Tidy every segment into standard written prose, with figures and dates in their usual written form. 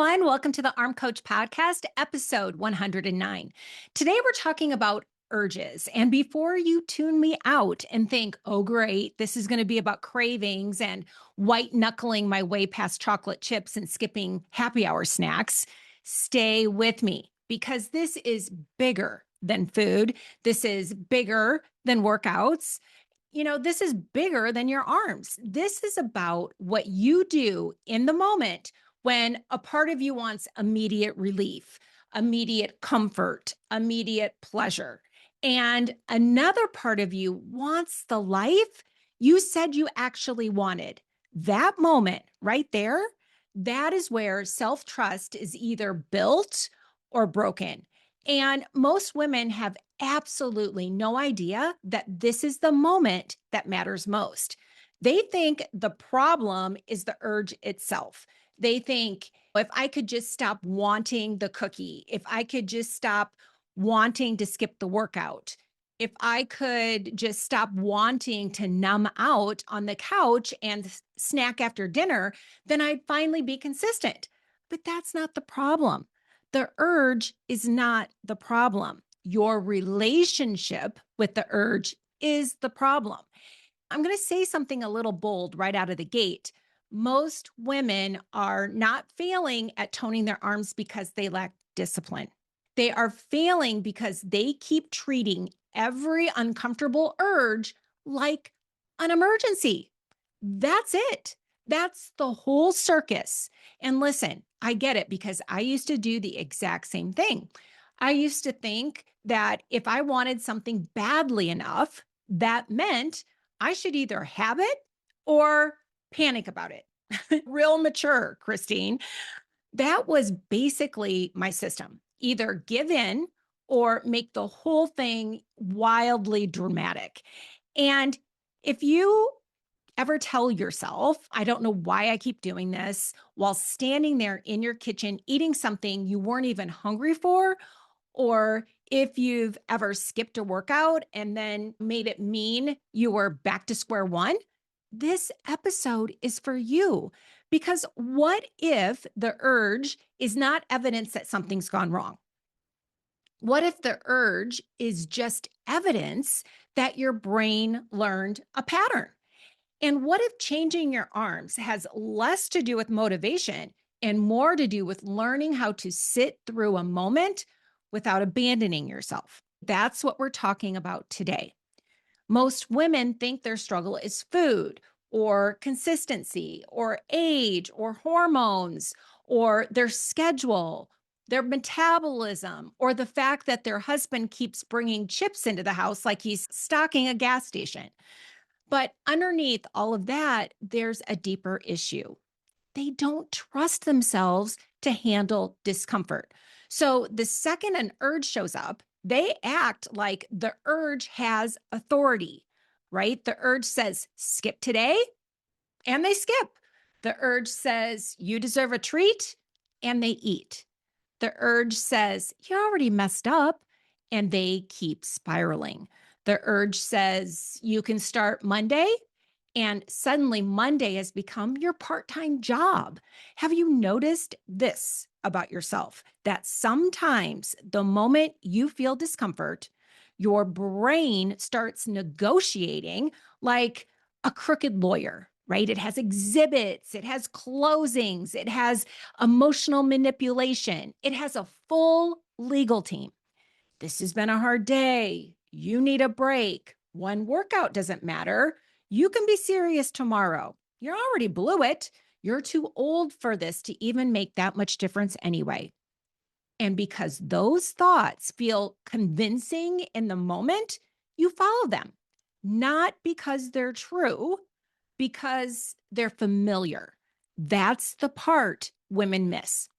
everyone. Welcome to the Arm Coach Podcast, episode 109. Today, we're talking about urges. And before you tune me out and think, oh, great, this is going to be about cravings and white knuckling my way past chocolate chips and skipping happy hour snacks, stay with me because this is bigger than food. This is bigger than workouts. This is bigger than your arms. This is about what you do in the moment when a part of you wants immediate relief, immediate comfort, immediate pleasure, and another part of you wants the life you said you actually wanted. That moment right there, that is where self-trust is either built or broken. And most women have absolutely no idea that this is the moment that matters most. They think the problem is the urge itself. They think if I could just stop wanting the cookie, if I could just stop wanting to skip the workout, if I could just stop wanting to numb out on the couch and snack after dinner, then I'd finally be consistent. But that's not the problem. The urge is not the problem. Your relationship with the urge is the problem. I'm going to say something a little bold right out of the gate. Most women are not failing at toning their arms because they lack discipline. They are failing because they keep treating every uncomfortable urge like an emergency. That's it. That's the whole circus. And listen, I get it because I used to do the exact same thing. I used to think that if I wanted something badly enough, that meant I should either have it or panic about it. Real mature, Kristine. That was basically my system. Either give in or make the whole thing wildly dramatic. And if you ever tell yourself, I don't know why I keep doing this, while standing there in your kitchen eating something you weren't even hungry for, or if you've ever skipped a workout and then made it mean you were back to square one, this episode is for you. Because what if the urge is not evidence that something's gone wrong? What if the urge is just evidence that your brain learned a pattern? And what if changing your arms has less to do with motivation and more to do with learning how to sit through a moment without abandoning yourself? That's what we're talking about today. Most women think their struggle is food or consistency or age or hormones or their schedule, their metabolism, or the fact that their husband keeps bringing chips into the house like he's stocking a gas station. But underneath all of that, there's a deeper issue. They don't trust themselves to handle discomfort. So the second an urge shows up, they act like the urge has authority, right? The urge says, skip today, and they skip. The urge says, you deserve a treat, and they eat. The urge says, you already messed up, and they keep spiraling. The urge says, you can start Monday, and suddenly Monday has become your part-time job. Have you noticed this about yourself? That sometimes the moment you feel discomfort, your brain starts negotiating like a crooked lawyer, right? It has exhibits, it has closings, it has emotional manipulation, it has a full legal team. This has been a hard day. You need a break. One workout doesn't matter. You can be serious tomorrow. You already blew it. You're too old for this to even make that much difference anyway. And because those thoughts feel convincing in the moment, you follow them, not because they're true, because they're familiar. That's the part women miss.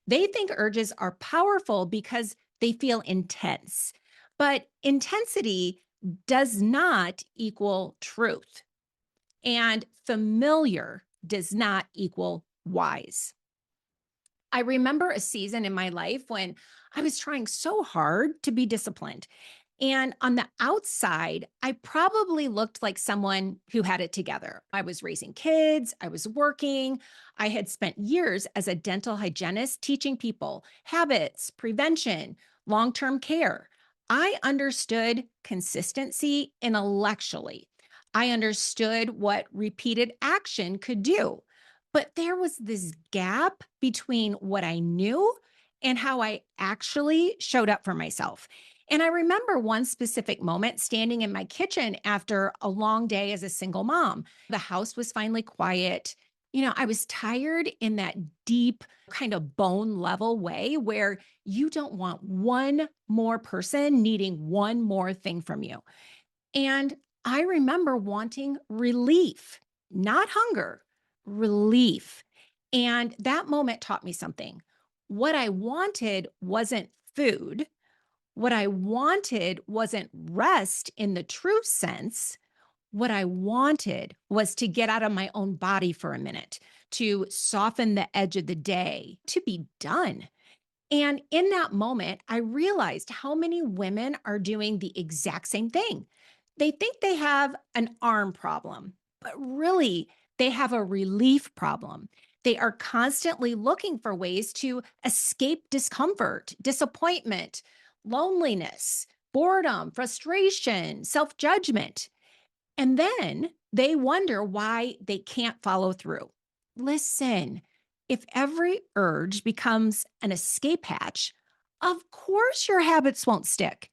They think urges are powerful because they feel intense, but intensity does not equal truth, and familiar does not equal wise. I remember a season in my life when I was trying so hard to be disciplined. And on the outside, I probably looked like someone who had it together. I was raising kids, I was working, I had spent years as a dental hygienist teaching people habits, prevention, long term care. I understood consistency intellectually. I understood what repeated action could do. But there was this gap between what I knew and how I actually showed up for myself. And I remember one specific moment standing in my kitchen after a long day as a single mom. The house was finally quiet. I was tired in that deep, kind of bone level way where you don't want one more person needing one more thing from you. And I remember wanting relief, not hunger, relief. And that moment taught me something. What I wanted wasn't food. What I wanted wasn't rest in the true sense. What I wanted was to get out of my own body for a minute, to soften the edge of the day, to be done. And in that moment, I realized how many women are doing the exact same thing. They think they have an arm problem, but really, they have a relief problem. They are constantly looking for ways to escape discomfort, disappointment, loneliness, boredom, frustration, self judgment. And then they wonder why they can't follow through. Listen, if every urge becomes an escape hatch, of course your habits won't stick.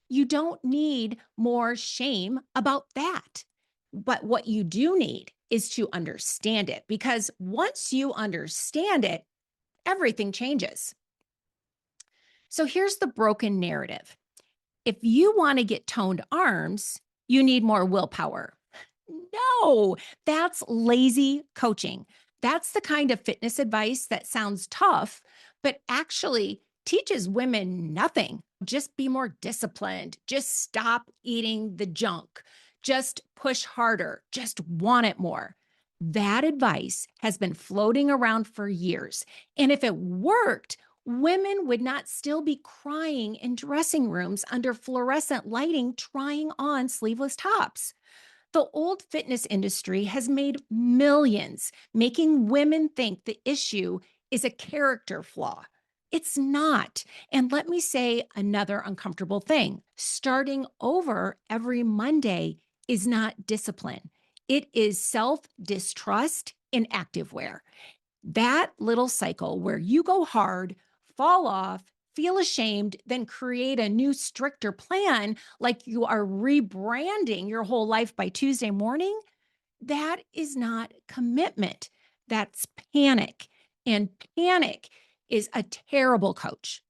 You don't need more shame about that. But what you do need is to understand it because once you understand it, everything changes. So here's the broken narrative. If you want to get toned arms, you need more willpower. No, that's lazy coaching. That's the kind of fitness advice that sounds tough, but actually teaches women nothing. Just be more disciplined. Just stop eating the junk. Just push harder. Just want it more. That advice has been floating around for years. And if it worked, women would not still be crying in dressing rooms under fluorescent lighting trying on sleeveless tops. The old fitness industry has made millions, making women think the issue is a character flaw. It's not. And let me say another uncomfortable thing. Starting over every Monday is not discipline, it is self distrust in activewear. That little cycle where you go hard, fall off, feel ashamed, then create a new, stricter plan, like you are rebranding your whole life by Tuesday morning, that is not commitment. That's panic. And panic is a terrible coach.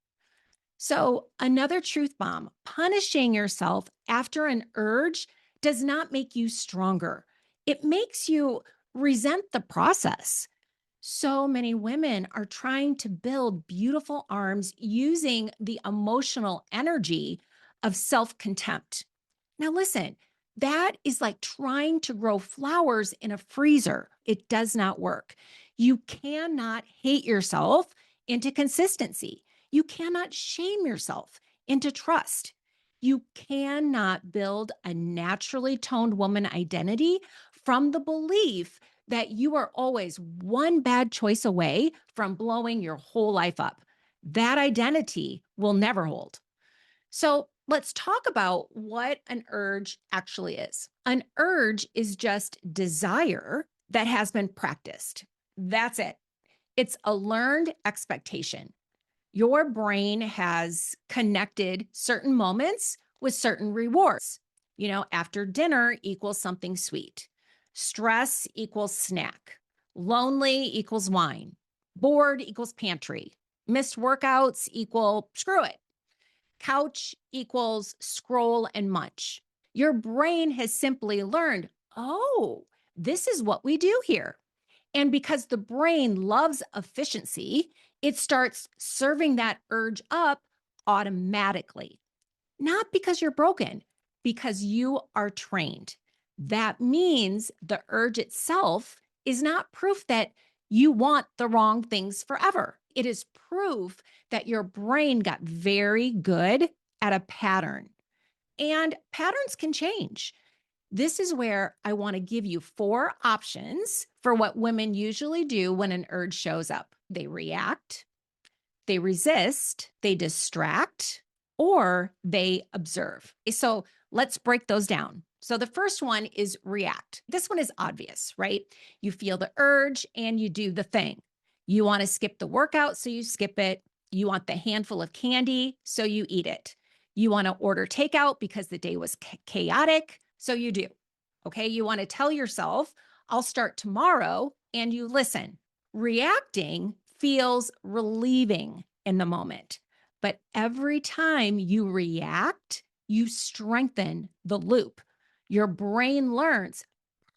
So, another truth bomb, punishing yourself after an urge does not make you stronger. It makes you resent the process. So many women are trying to build beautiful arms using the emotional energy of self contempt. Now, listen, that is like trying to grow flowers in a freezer. It does not work. You cannot hate yourself into consistency. You cannot shame yourself into trust. You cannot build a naturally toned woman identity from the belief that you are always one bad choice away from blowing your whole life up. That identity will never hold. So let's talk about what an urge actually is. An urge is just desire that has been practiced. That's it. It's a learned expectation. Your brain has connected certain moments with certain rewards. After dinner equals something sweet. Stress equals snack. Lonely equals wine. Bored equals pantry. Missed workouts equal screw it. Couch equals scroll and munch. Your brain has simply learned, oh, this is what we do here. And because the brain loves efficiency, it starts serving that urge up automatically. Not because you're broken, because you are trained. That means the urge itself is not proof that you want the wrong things forever. It is proof that your brain got very good at a pattern. and patterns can change. This is where I want to give you four options for what women usually do when an urge shows up. They react, they resist, they distract, or they observe. So let's break those down. So the first one is react. This one is obvious, right? You feel the urge and you do the thing. You want to skip the workout, so you skip it. You want the handful of candy, so you eat it. You want to order takeout because the day was chaotic, so you do. Okay. You want to tell yourself, I'll start tomorrow, and you listen. Reacting feels relieving in the moment, but every time you react, you strengthen the loop. Your brain learns,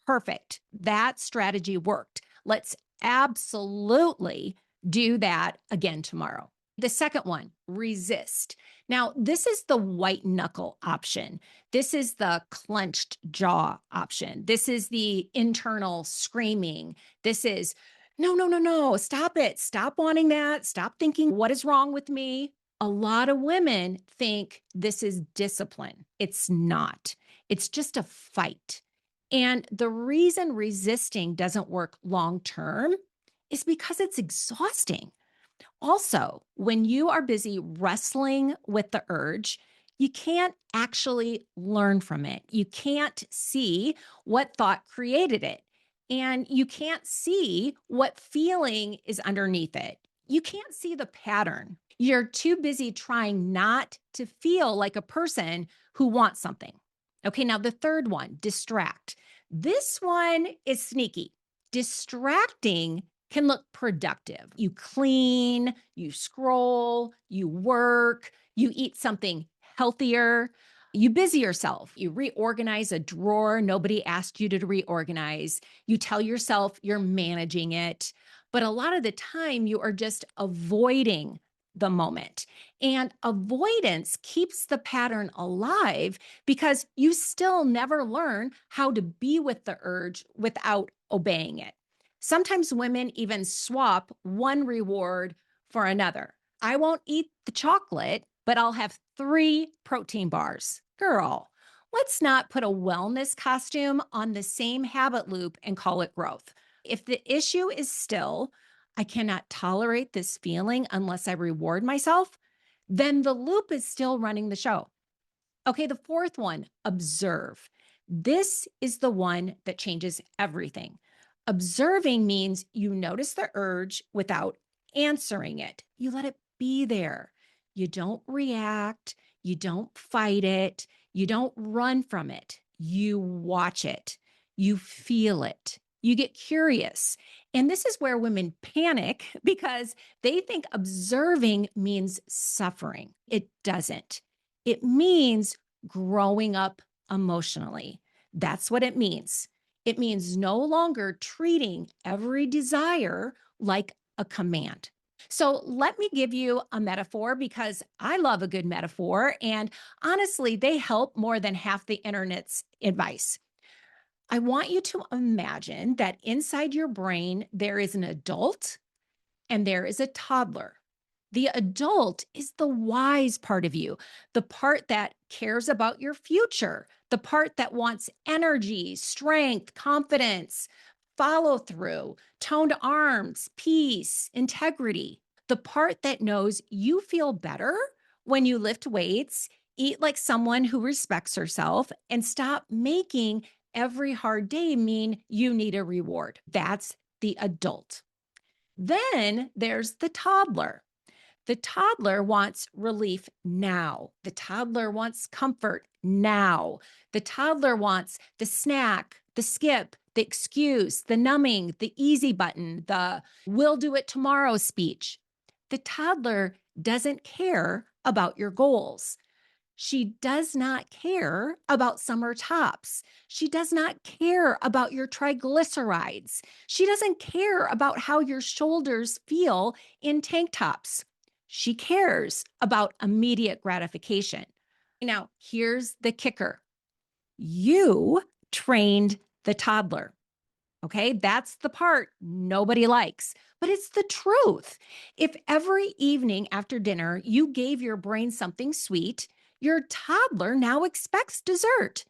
perfect, that strategy worked. Let's absolutely do that again tomorrow. The second one, resist. Now, this is the white knuckle option. This is the clenched jaw option. This is the internal screaming. This is, no, no, no, no, stop it. Stop wanting that. Stop thinking, what is wrong with me? A lot of women think this is discipline. It's not, it's just a fight. And the reason resisting doesn't work long term is because it's exhausting. Also, when you are busy wrestling with the urge, you can't actually learn from it. You can't see what thought created it. And you can't see what feeling is underneath it. You can't see the pattern. You're too busy trying not to feel like a person who wants something. Okay, now the third one, distract. This one is sneaky. Distracting can look productive. You clean, you scroll, you work, you eat something healthier, you busy yourself, you reorganize a drawer nobody asked you to reorganize, you tell yourself you're managing it. But a lot of the time, you are just avoiding the moment. And avoidance keeps the pattern alive because you still never learn how to be with the urge without obeying it. Sometimes women even swap one reward for another. I won't eat the chocolate, but I'll have 3 protein bars. Girl, let's not put a wellness costume on the same habit loop and call it growth. If the issue is still, I cannot tolerate this feeling unless I reward myself, then the loop is still running the show. Okay, the fourth one, observe. This is the one that changes everything. Observing means you notice the urge without answering it. You let it be there. You don't react. You don't fight it. You don't run from it. You watch it. You feel it. You get curious. And this is where women panic because they think observing means suffering. It doesn't. It means growing up emotionally. That's what it means. It means no longer treating every desire like a command. So let me give you a metaphor because I love a good metaphor. And honestly, they help more than half the internet's advice. I want you to imagine that inside your brain, there is an adult and there is a toddler. The adult is the wise part of you, the part that cares about your future, the part that wants energy, strength, confidence, follow through, toned arms, peace, integrity, the part that knows you feel better when you lift weights, eat like someone who respects herself, and stop making every hard day mean you need a reward. That's the adult. Then there's the toddler. The toddler wants relief now. The toddler wants comfort now. The toddler wants the snack, the skip, the excuse, the numbing, the easy button, the we'll do it tomorrow speech. The toddler doesn't care about your goals. She does not care about summer tops. She does not care about your triglycerides. She doesn't care about how your shoulders feel in tank tops. She cares about immediate gratification. Now, here's the kicker. You trained the toddler. Okay, that's the part nobody likes, but it's the truth. If every evening after dinner you gave your brain something sweet, Your toddler now expects dessert.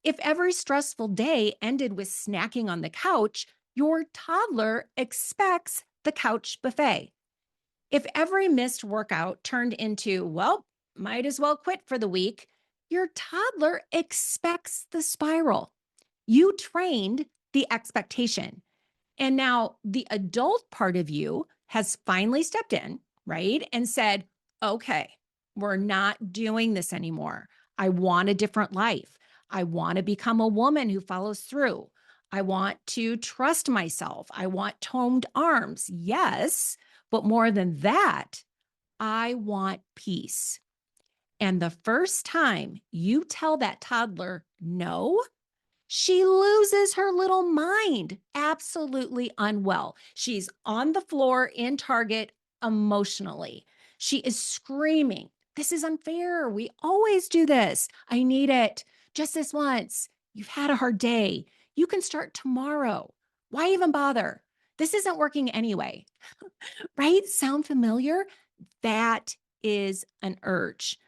If every stressful day ended with snacking on the couch, your toddler expects the couch buffet. If every missed workout turned into, well, might as well quit for the week, your toddler expects the spiral. You trained the expectation. And now the adult part of you has finally stepped in, right? And said, okay, we're not doing this anymore. I want a different life. I want to become a woman who follows through. I want to trust myself. I want toned arms. Yes. But more than that, I want peace. And the first time you tell that toddler no, she loses her little mind, absolutely unwell. She's on the floor in Target emotionally. She is screaming, "This is unfair. We always do this. I need it. Just this once. You've had a hard day. You can start tomorrow. Why even bother? This isn't working anyway." Right? Sound familiar? That is an urge.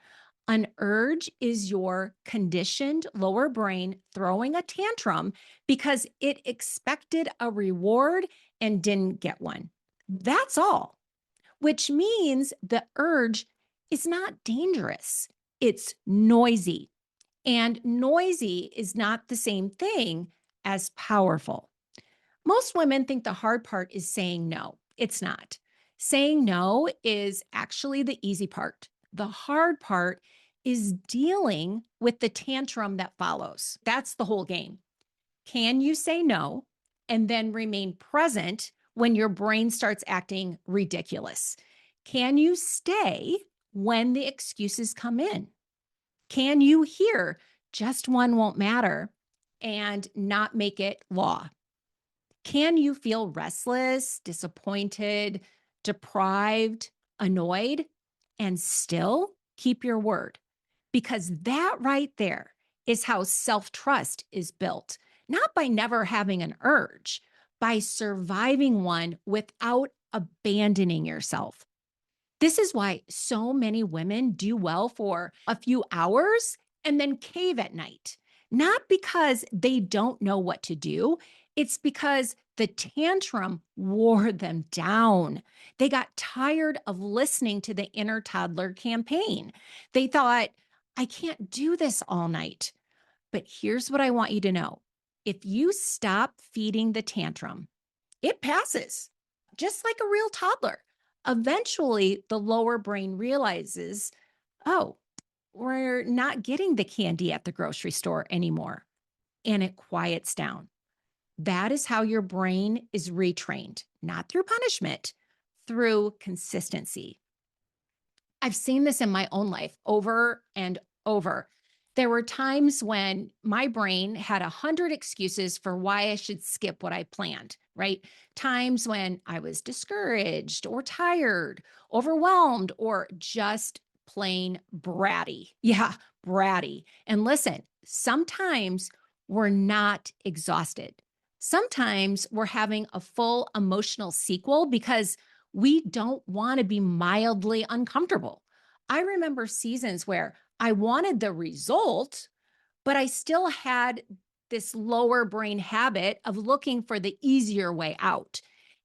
An urge is your conditioned lower brain throwing a tantrum because it expected a reward and didn't get one. That's all, which means the urge is not dangerous. It's noisy. And noisy is not the same thing as powerful. Most women think the hard part is saying no. It's not. Saying no is actually the easy part. The hard part is dealing with the tantrum that follows. That's the whole game. Can you say no and then remain present when your brain starts acting ridiculous? Can you stay when the excuses come in? Can you hear just one won't matter and not make it law? Can you feel restless, disappointed, deprived, annoyed, and still keep your word? Because that right there is how self trust is built, not by never having an urge, by surviving one without abandoning yourself. This is why so many women do well for a few hours and then cave at night. Not because they don't know what to do, it's because the tantrum wore them down. They got tired of listening to the inner toddler campaign. They thought, I can't do this all night. But here's what I want you to know: if you stop feeding the tantrum, it passes, just like a real toddler. Eventually, the lower brain realizes, oh, we're not getting the candy at the grocery store anymore. And it quiets down. That is how your brain is retrained, not through punishment, through consistency. I've seen this in my own life over and over. There were times when my brain had 100 excuses for why I should skip what I planned, right? Times when I was discouraged or tired, overwhelmed, or just plain bratty. Yeah, bratty. And listen, sometimes we're not exhausted. Sometimes we're having a full emotional sequel because we don't want to be mildly uncomfortable. I remember seasons where I wanted the result, but I still had this lower brain habit of looking for the easier way out.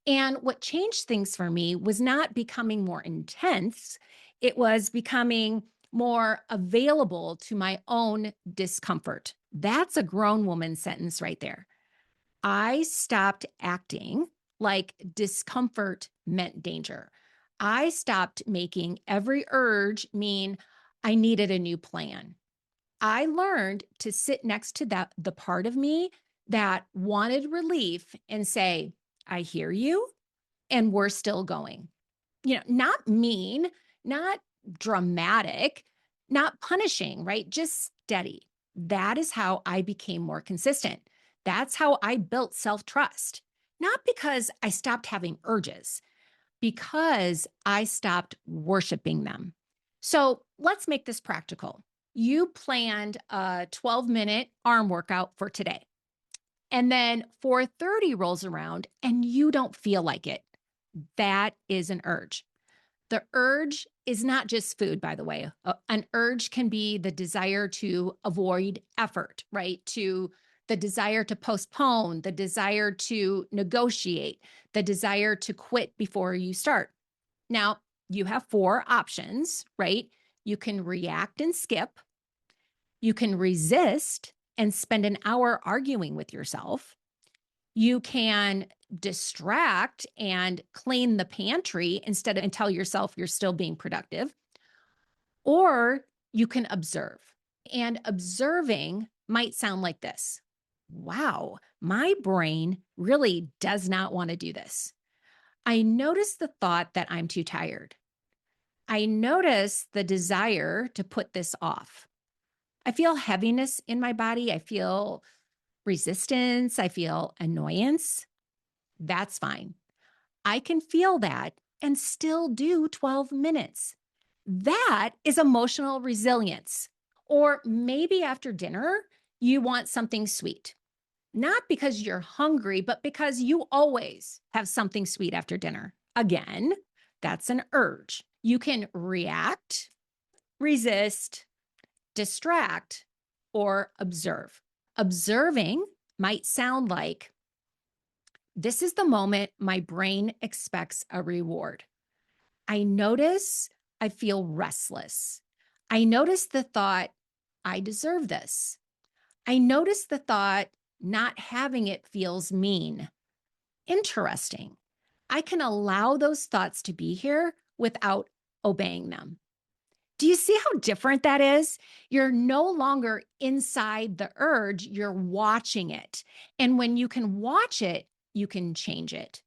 And what changed things for me was not becoming more intense, it was becoming more available to my own discomfort. That's a grown woman sentence right there. I stopped acting like discomfort meant danger. I stopped making every urge mean I needed a new plan. I learned to sit next to the part of me that wanted relief and say, I hear you, and we're still going. Not mean, not dramatic, not punishing, right? Just steady. That is how I became more consistent. That's how I built self trust. Not because I stopped having urges, because I stopped worshiping them. So let's make this practical. You planned a 12-minute arm workout for today, and then 4:30 rolls around and you don't feel like it. That is an urge. The urge is not just food, by the way. An urge can be the desire to avoid effort, right? To the desire to postpone, the desire to negotiate, the desire to quit before you start. Now, you have four options, right? You can react and skip, you can resist and spend an hour arguing with yourself. You can distract and clean the pantry instead of and tell yourself you're still being productive, or you can observe. And observing might sound like this. Wow, my brain really does not want to do this. I notice the thought that I'm too tired. I notice the desire to put this off. I feel heaviness in my body. I feel resistance. I feel annoyance. That's fine. I can feel that and still do 12 minutes. That is emotional resilience. Or maybe after dinner, you want something sweet, not because you're hungry, but because you always have something sweet after dinner. Again, that's an urge. You can react, resist, distract, or observe. Observing might sound like, this is the moment my brain expects a reward. I notice I feel restless. I notice the thought, I deserve this. I notice the thought, not having it feels mean. Interesting. I can allow those thoughts to be here without obeying them. Do you see how different that is? You're no longer inside the urge, you're watching it. And when you can watch it, you can change it.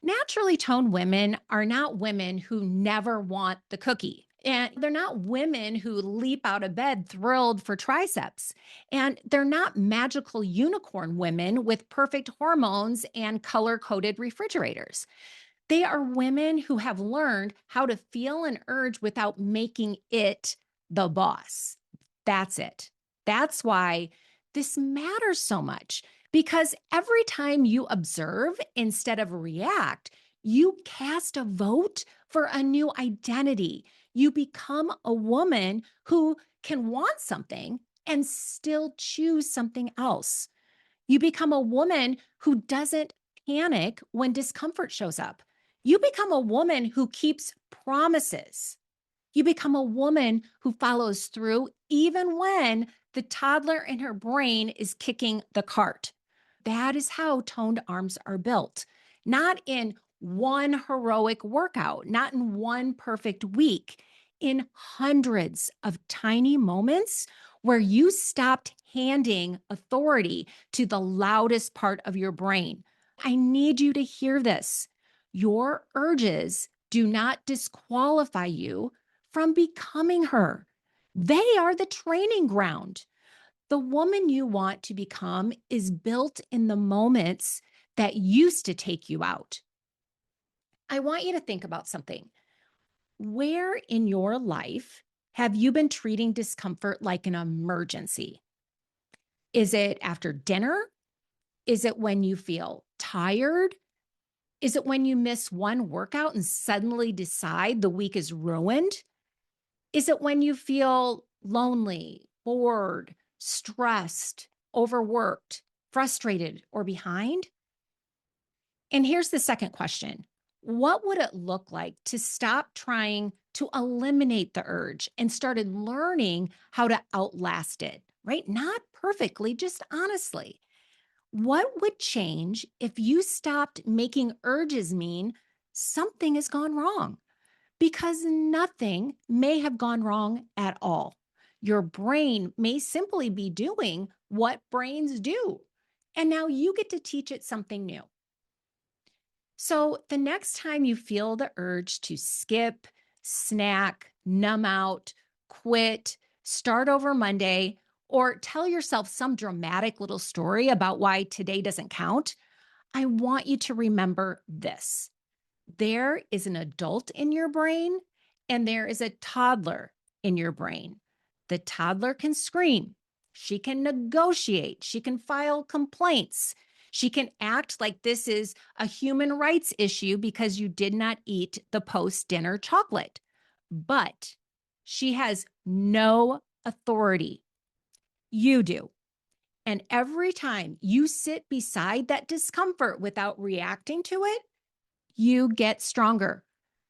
Naturally toned women are not women who never want the cookie. And they're not women who leap out of bed thrilled for triceps. And they're not magical unicorn women with perfect hormones and color coded refrigerators. They are women who have learned how to feel an urge without making it the boss. That's it. That's why this matters so much, because every time you observe instead of react, you cast a vote for a new identity. You become a woman who can want something and still choose something else. You become a woman who doesn't panic when discomfort shows up. You become a woman who keeps promises. You become a woman who follows through even when the toddler in her brain is kicking the cart. That is how toned arms are built, not in one heroic workout, not in one perfect week, in hundreds of tiny moments where you stopped handing authority to the loudest part of your brain. I need you to hear this. Your urges do not disqualify you from becoming her. They are the training ground. The woman you want to become is built in the moments that used to take you out. I want you to think about something. Where in your life have you been treating discomfort like an emergency? Is it after dinner? Is it when you feel tired? Is it when you miss one workout and suddenly decide the week is ruined? Is it when you feel lonely, bored, stressed, overworked, frustrated, or behind? And here's the second question. What would it look like to stop trying to eliminate the urge and started learning how to outlast it, right? Not perfectly, just honestly. What would change if you stopped making urges mean something has gone wrong? Because nothing may have gone wrong at all. Your brain may simply be doing what brains do. And now you get to teach it something new. So the next time you feel the urge to skip, snack, numb out, quit, start over Monday, or tell yourself some dramatic little story about why today doesn't count, I want you to remember this. There is an adult in your brain and there is a toddler in your brain. The toddler can scream. She can negotiate. She can file complaints. She can act like this is a human rights issue because you did not eat the post dinner chocolate. But she has no authority. You do. And every time you sit beside that discomfort without reacting to it, you get stronger,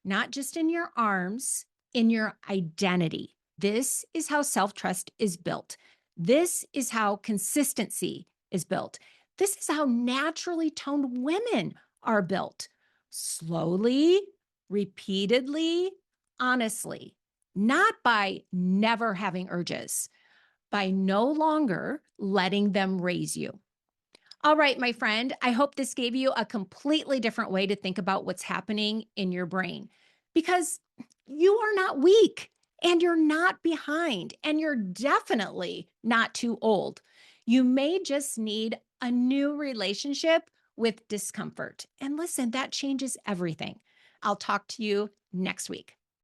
not just in your arms, in your identity. This is how self trust is built. This is how consistency is built. This is how naturally toned women are built slowly, repeatedly, honestly, not by never having urges, by no longer letting them raise you. All right, my friend, I hope this gave you a completely different way to think about what's happening in your brain because you are not weak and you're not behind and you're definitely not too old. You may just need a new relationship with discomfort. And listen, that changes everything. I'll talk to you next week.